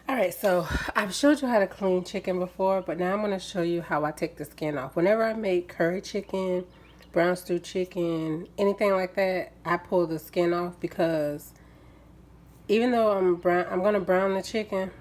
All right, so I've showed you how to clean chicken before, but now I'm going to show you how I take the skin off. Whenever I make curry chicken, brown stew chicken, anything like that, I pull the skin off because even though I'm going to brown the chicken,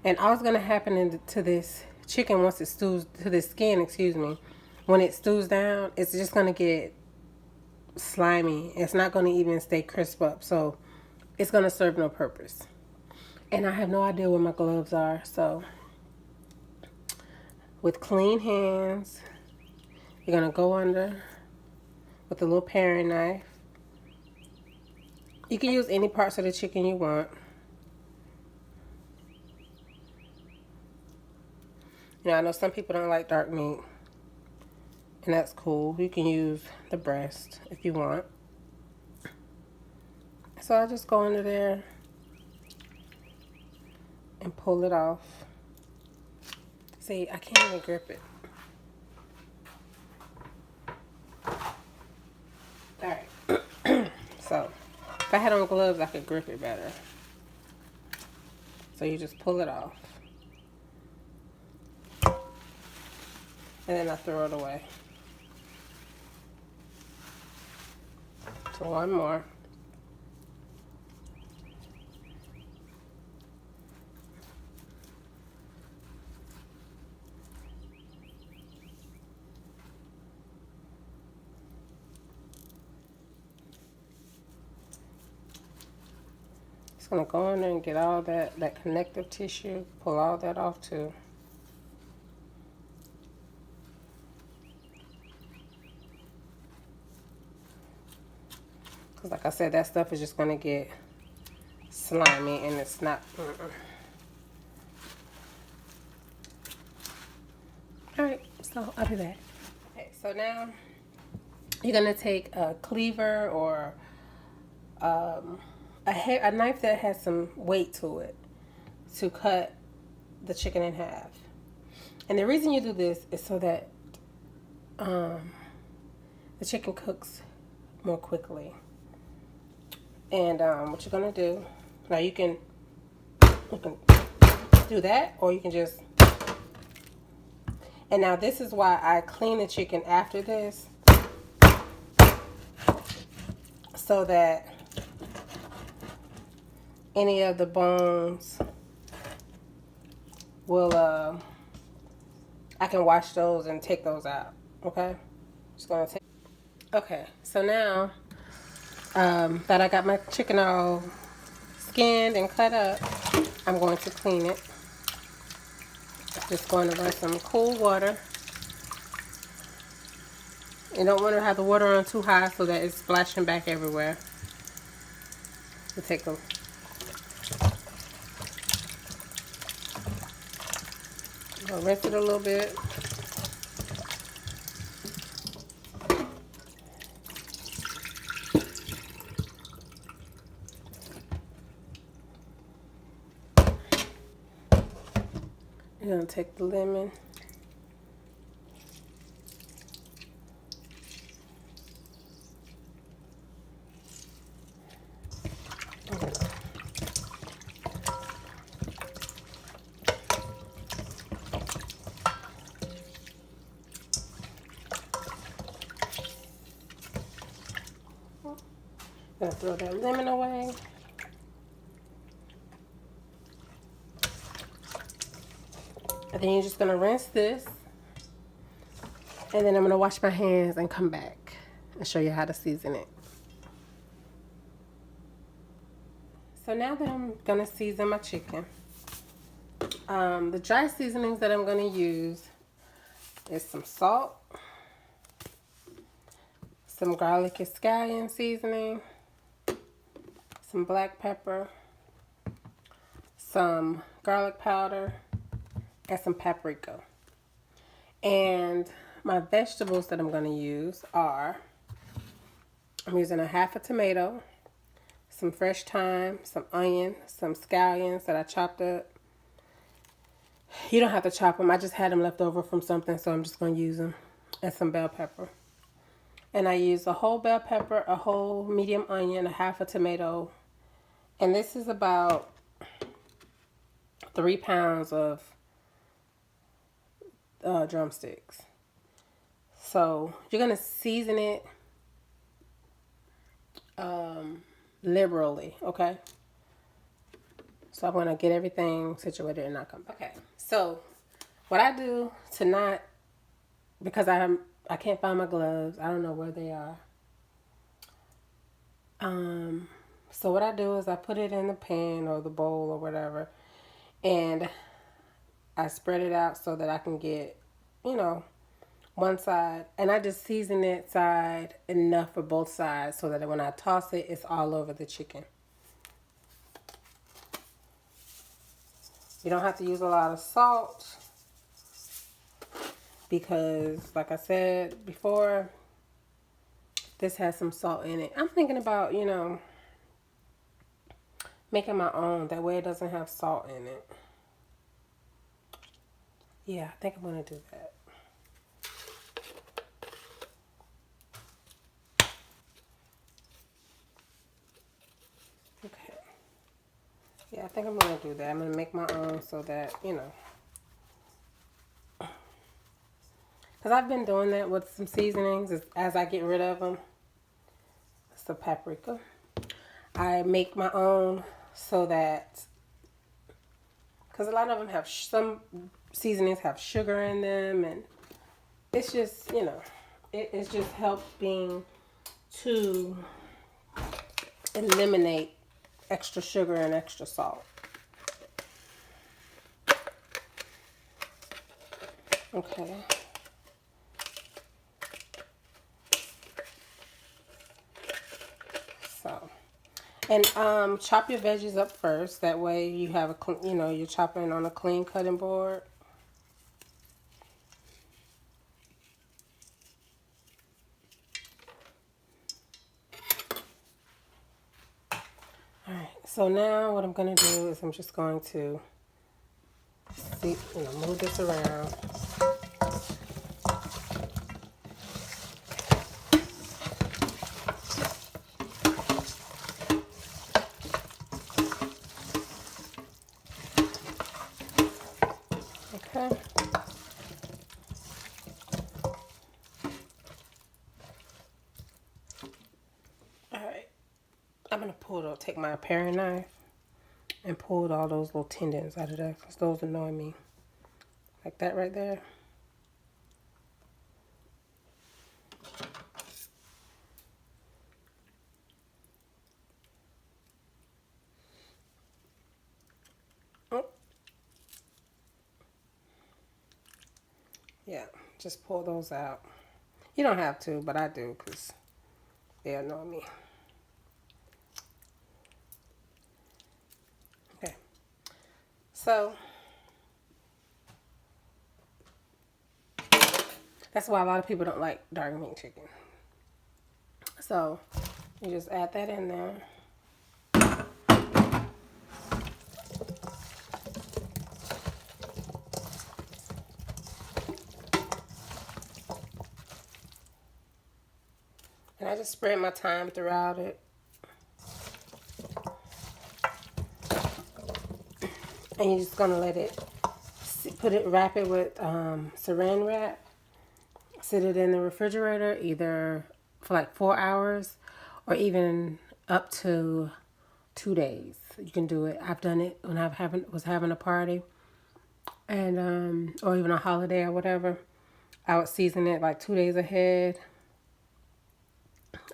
and all that's going to happen to this chicken once it stews, to this skin, excuse me, when it stews down, it's just going to get slimy. It's not going to even stay crisp up, so it's going to serve no purpose. And I have no idea where my gloves are, so with clean hands, you're going to go under with a little paring knife. You can use any parts of the chicken you want. You know, I know some people don't like dark meat, and that's cool. You can use the breast if you want. So I just go under there and pull it off. See, I can't even grip it. Alright. So, if I had on gloves, I could grip it better. So you just pull it off. And then I throw it away. So one more. Just gonna go in there and get all that connective tissue, pull all that off too. Because like I said, that stuff is just gonna get slimy and it's not. Alright, so I'll be back. Okay, so now you're gonna take a cleaver or a knife that has some weight to it to cut the chicken in half. And the reason you do this is so that the chicken cooks more quickly. And what you're gonna do now, you can do that, or you can just. And now this is why I clean the chicken after this, so that any of the bones will I can wash those and take those out. Okay, just gonna take. Okay, so now that I got my chicken all skinned and cut up, I'm going to clean it. Just going to run some cool water. You don't want to have the water on too high so that it's splashing back everywhere. You take a rinse it a little bit. You're going to take the lemon. Gonna throw that lemon away. And then you're just gonna rinse this. And then I'm gonna wash my hands and come back and show you how to season it. So now that I'm gonna season my chicken, the dry seasonings that I'm gonna use is some salt, some garlic scallion seasoning, some black pepper, some garlic powder, and some paprika. And my vegetables that I'm going to use are, I'm using a half a tomato, some fresh thyme, some onion, some scallions that I chopped up. You don't have to chop them. I just had them left over from something, so I'm just going to use them. And some bell pepper. And I use a whole bell pepper, a whole medium onion, a half a tomato. And this is about 3 pounds of drumsticks. So you're gonna season it liberally, okay? So I'm gonna get everything situated and not come back. Okay. So what I do to not, because I can't find my gloves. I don't know where they are. So what I do is I put it in the pan or the bowl or whatever, and I spread it out so that I can get, you know, one side, and I just season that side enough for both sides so that when I toss it, it's all over the chicken. You don't have to use a lot of salt because, like I said before, this has some salt in it. I'm thinking about, making my own. That way it doesn't have salt in it. Yeah, I think I'm going to do that. Okay. Yeah, I think I'm going to do that. I'm going to make my own so that, because I've been doing that with some seasonings as I get rid of them. It's the paprika. I make my own so that, because a lot of them have, some seasonings have sugar in them, and it's just, it's just helping to eliminate extra sugar and extra salt. Okay. So, and chop your veggies up first. That way you have you're chopping on a clean cutting board. All right. So now what I'm going to do is I'm just going to move this around. Okay. All right. I'm going to take my paring knife and pull all those little tendons out of there because those annoy me. Like that right there. Oh. Yeah, just pull those out. You don't have to, but I do because they annoy me. Okay. So that's why a lot of people don't like dark meat chicken. So you just add that in there. And I just spread my thyme throughout it. And you're just going to let it, wrap it with saran wrap. Sit it in the refrigerator either for like 4 hours or even up to 2 days. You can do it. I've done it when I was having a party and or even a holiday or whatever. I would season it like 2 days ahead.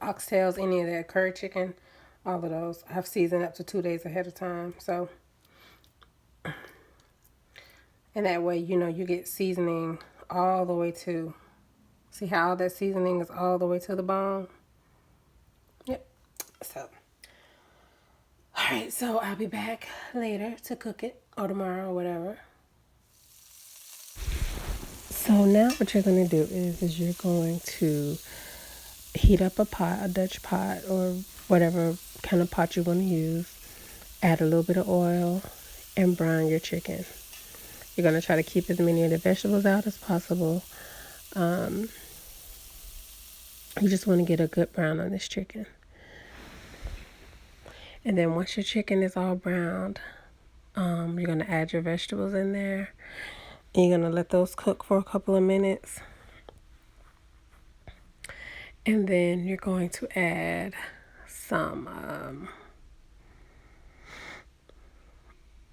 Oxtails, any of that, curry chicken, all of those. I've seasoned up to 2 days ahead of time. So, and that way, you get seasoning all the way to, see how all that seasoning is all the way to the bone? Yep. So, all right, so I'll be back later to cook it or tomorrow or whatever. So now what you're going to do is you're going to heat up a Dutch pot or whatever kind of pot you want to use. Add a little bit of oil and brown your chicken. You're going to try to keep as many of the vegetables out as possible. You just want to get a good brown on this chicken. And then once your chicken is all browned, You're going to add your vegetables in there. And you're going to let those cook for a couple of minutes. And then you're going to add some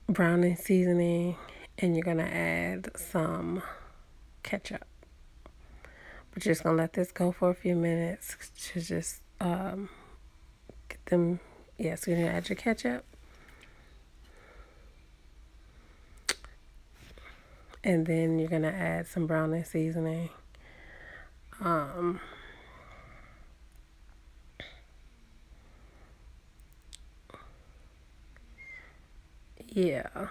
browning seasoning, and you're going to add some ketchup. But you're just going to let this go for a few minutes to just get them. Yeah, so you're going to add your ketchup. And then you're going to add some browning seasoning. Yeah.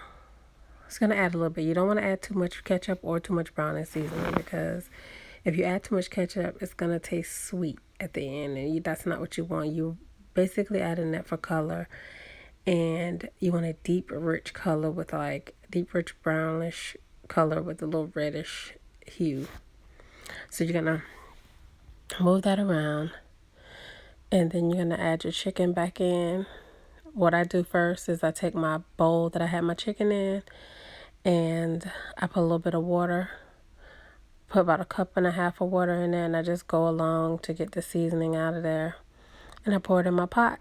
It's going to add a little bit. You don't want to add too much ketchup or too much browning seasoning, because if you add too much ketchup, it's going to taste sweet at the end, and that's not what you want. You basically adding that for color, and you want a deep, rich color with like deep, rich brownish color with a little reddish hue. So you're going to move that around, and then you're going to add your chicken back in. What I do first is I take my bowl that I had my chicken in, and I put a little bit of water, put about 1.5 cups of water in there, and I just go along to get the seasoning out of there. And I pour it in my pot.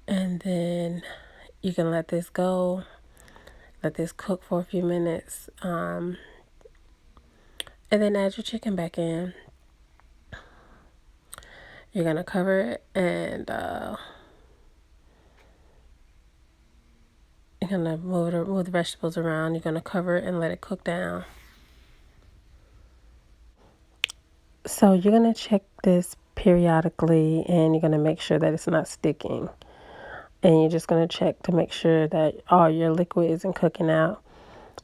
And then you can let this go, let this cook for a few minutes, and then add your chicken back in. You're going to cover it, and you're going to move the vegetables around. You're going to cover it and let it cook down. So you're going to check this periodically, and you're going to make sure that it's not sticking. And you're just going to check to make sure that all your liquid isn't cooking out.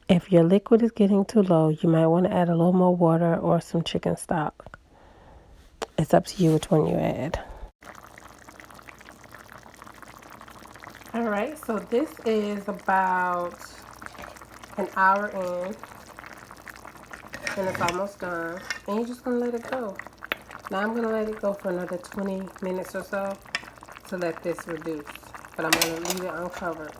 If your liquid is getting too low, you might want to add a little more water or some chicken stock. It's up to you which one you add. All right, so this is about an hour in, and it's almost done. And you're just going to let it go. Now I'm going to let it go for another 20 minutes or so to let this reduce. But I'm going to leave it uncovered.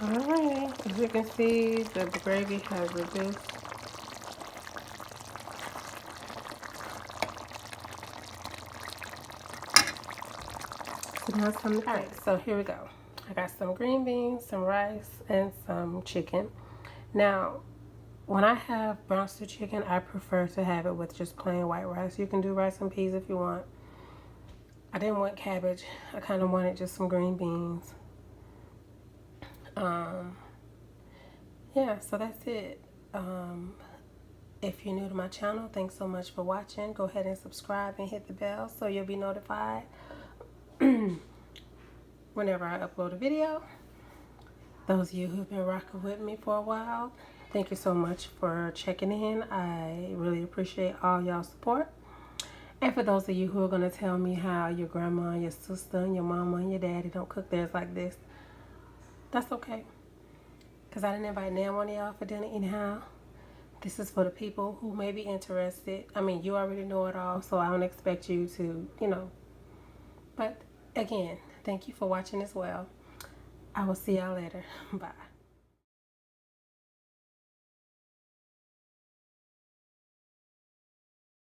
Alright, as you can see, the gravy has reduced. So now it's time to Alright, so here we go. I got some green beans, some rice, and some chicken. Now, when I have brown stew chicken, I prefer to have it with just plain white rice. You can do rice and peas if you want. I didn't want cabbage. I kind of wanted just some green beans. Yeah, so that's it. If you're new to my channel, thanks so much for watching. Go ahead and subscribe and hit the bell so you'll be notified whenever I upload a video. Those of you who've been rocking with me for a while, thank you so much for checking in. I really appreciate all y'all support. And for those of you who are going to tell me how your grandma, your sister, and your mama, and your daddy don't cook theirs like this, that's okay. Because I didn't invite none one of y'all for dinner anyhow. This is for the people who may be interested. I mean, you already know it all, so I don't expect you to, But again, thank you for watching as well. I will see y'all later. Bye.